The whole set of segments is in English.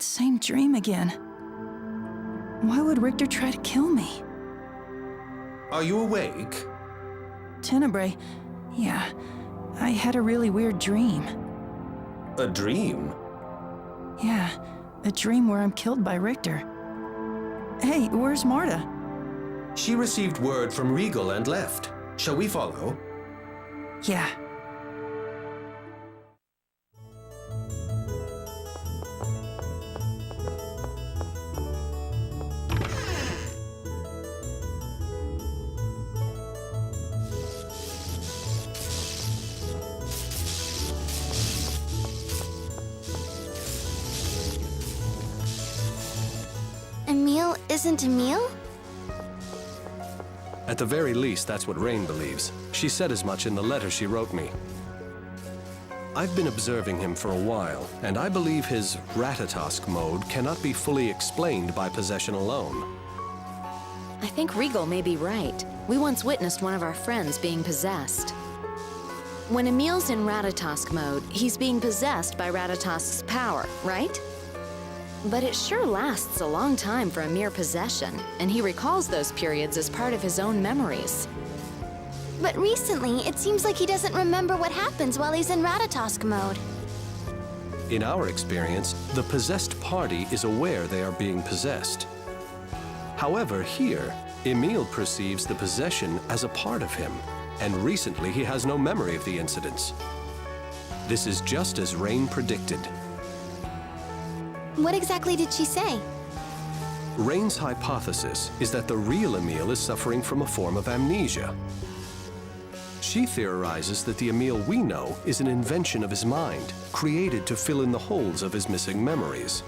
same dream again. Why would Richter try to kill me? Are you awake? Tenebrae, yeah, I had a really weird dream. A dream? Yeah, a dream where I'm killed by Richter. Hey, where's Marta? She received word from Regal and left. Shall we follow? Yeah. Emile isn't Emile? At the very least, that's what Rain believes. She said as much in the letter she wrote me. I've been observing him for a while, and I believe his Ratatosk mode cannot be fully explained by possession alone. I think Regal may be right. We once witnessed one of our friends being possessed. When Emile's in Ratatosk mode, he's being possessed by Ratatosk's power, right? But it sure lasts a long time for a mere possession, and he recalls those periods as part of his own memories. But recently, it seems like he doesn't remember what happens while he's in Ratatosk mode. In our experience, the possessed party is aware they are being possessed. However, here, Emile perceives the possession as a part of him, and recently he has no memory of the incidents. This is just as Rain predicted. What exactly did she say? Rain's hypothesis is that the real Emile is suffering from a form of amnesia. She theorizes that the Emile we know is an invention of his mind, created to fill in the holes of his missing memories.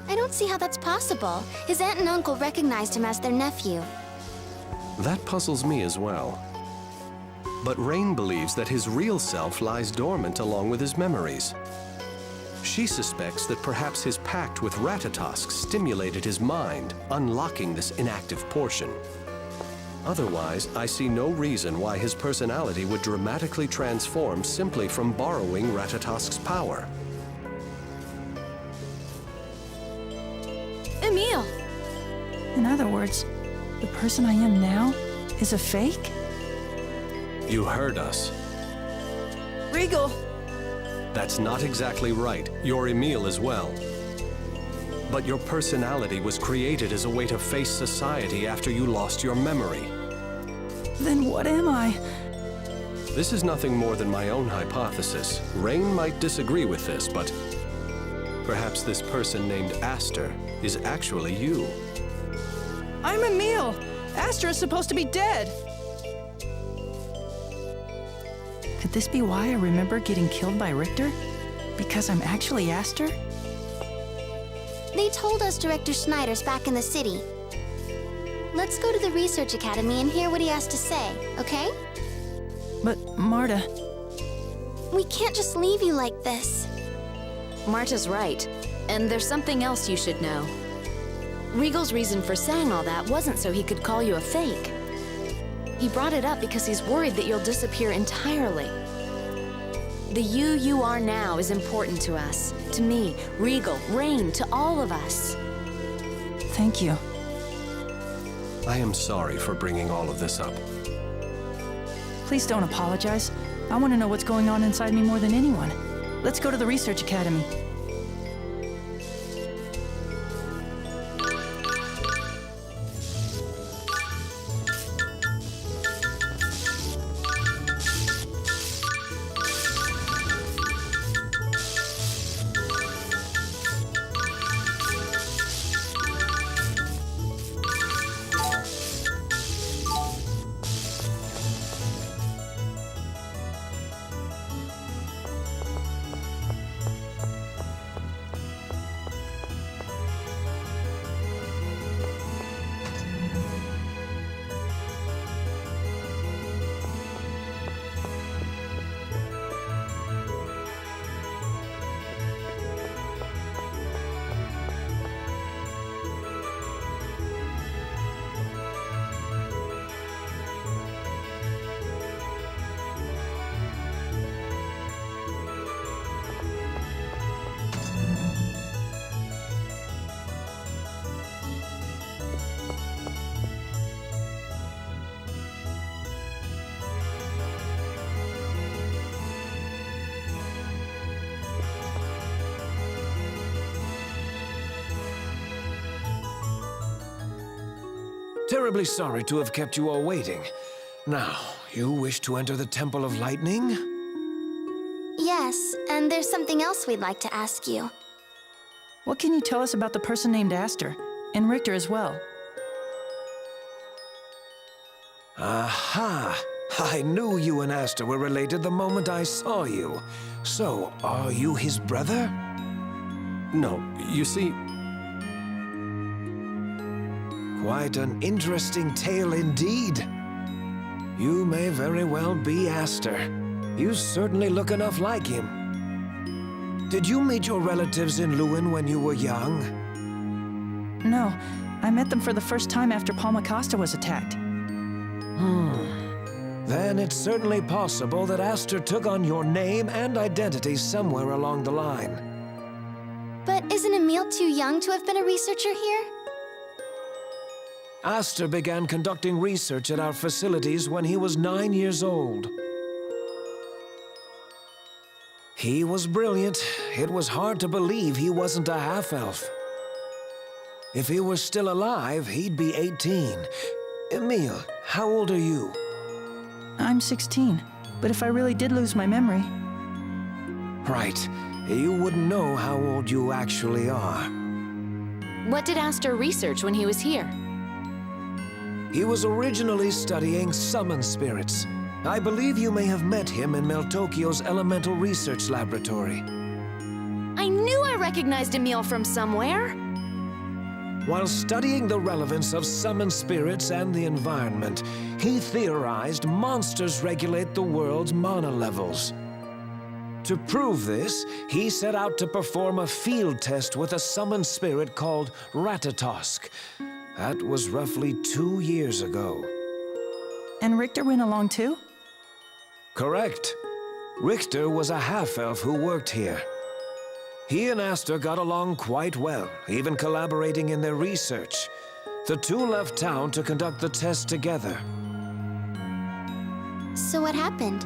I don't see how that's possible. His aunt and uncle recognized him as their nephew. That puzzles me as well. But Rain believes that his real self lies dormant along with his memories. She suspects that perhaps his pact with Ratatosk stimulated his mind, unlocking this inactive portion. Otherwise, I see no reason why his personality would dramatically transform simply from borrowing Ratatosk's power. Emile! In other words, the person I am now is a fake? You heard us. Regal! That's not exactly right. You're Emile as well. But your personality was created as a way to face society after you lost your memory. Then what am I? This is nothing more than my own hypothesis. Rain might disagree with this, but perhaps this person named Aster is actually you. I'm Emile! Aster is supposed to be dead! Could this be why I remember getting killed by Richter? Because I'm actually Aster? They told us Director Schneider's back in the city. Let's go to the Research Academy and hear what he has to say, okay? But Marta... We can't just leave you like this. Marta's right, and there's something else you should know. Regal's reason for saying all that wasn't so he could call you a fake. He brought it up because he's worried that you'll disappear entirely. The you are now is important to us, to me, Regal, Rain, to all of us. Thank you. I am sorry for bringing all of this up. Please don't apologize. I want to know what's going on inside me more than anyone. Let's go to the Research Academy. Terribly sorry to have kept you all waiting. Now, you wish to enter the Temple of Lightning? Yes, and there's something else we'd like to ask you. What can you tell us about the person named Aster? And Richter as well? Aha! I knew you and Aster were related the moment I saw you. So, are you his brother? No, you see, Quite an interesting tale indeed. You may very well be Aster. You certainly look enough like him. Did you meet your relatives in Lewin when you were young? No, I met them for the first time after Palma Costa was attacked. Then it's certainly possible that Aster took on your name and identity somewhere along the line. But isn't Emile too young to have been a researcher here? Aster began conducting research at our facilities when he was 9 years old. He was brilliant. It was hard to believe he wasn't a half-elf. If he were still alive, he'd be 18. Emile, how old are you? I'm 16, but if I really did lose my memory... Right. You wouldn't know how old you actually are. What did Aster research when he was here? He was originally studying summon spirits. I believe you may have met him in Meltokyo's Elemental Research Laboratory. I knew I recognized Emile from somewhere! While studying the relevance of summoned spirits and the environment, he theorized monsters regulate the world's mana levels. To prove this, he set out to perform a field test with a summoned spirit called Ratatosk. That was roughly 2 years ago. And Richter went along too? Correct. Richter was a half-elf who worked here. He and Aster got along quite well, even collaborating in their research. The two left town to conduct the test together. So what happened?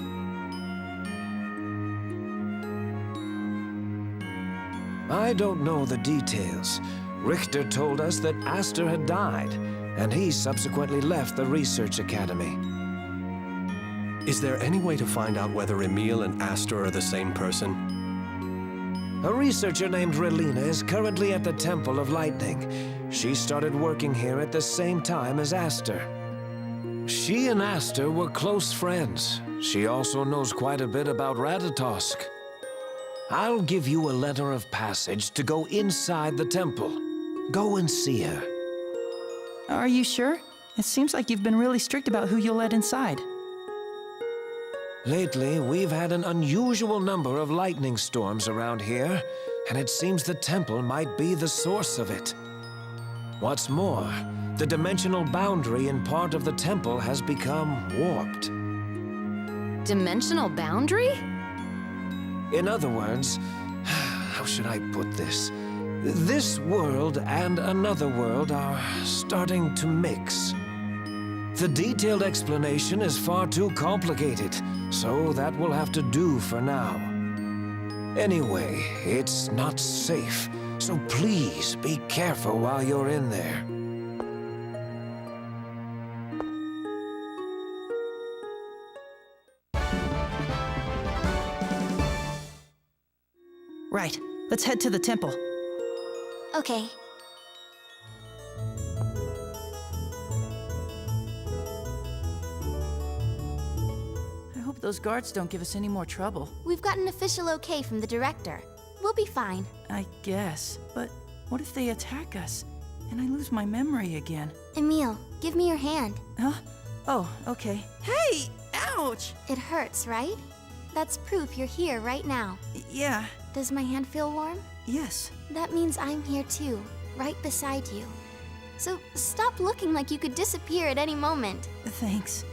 I don't know the details. Richter told us that Aster had died, and he subsequently left the research academy. is there any way to find out whether Emile and Aster are the same person? A researcher named Relina is currently at the Temple of Lightning. She started working here at the same time as Aster. She and Aster were close friends. She also knows quite a bit about Ratatosk. I'll give you a letter of passage to go inside the temple. Go and see her. Are you sure? It seems like you've been really strict about who you'll let inside. Lately, we've had an unusual number of lightning storms around here, and it seems the temple might be the source of it. What's more, the dimensional boundary in part of the temple has become warped. Dimensional boundary? In other words, how should I put this? This world and another world are starting to mix. The detailed explanation is far too complicated, so that will have to do for now. Anyway, it's not safe, so please be careful while you're in there. Right, let's head to the temple. Okay. I hope those guards don't give us any more trouble. We've got an official okay from the director. We'll be fine. I guess, but what if they attack us? And I lose my memory again? Emile, give me your hand. Huh? Oh, okay. Hey! Ouch! It hurts, right? That's proof you're here right now. Yeah, Does my hand feel warm? yes. That means I'm here too, right beside you. So stop looking like you could disappear at any moment. Thanks.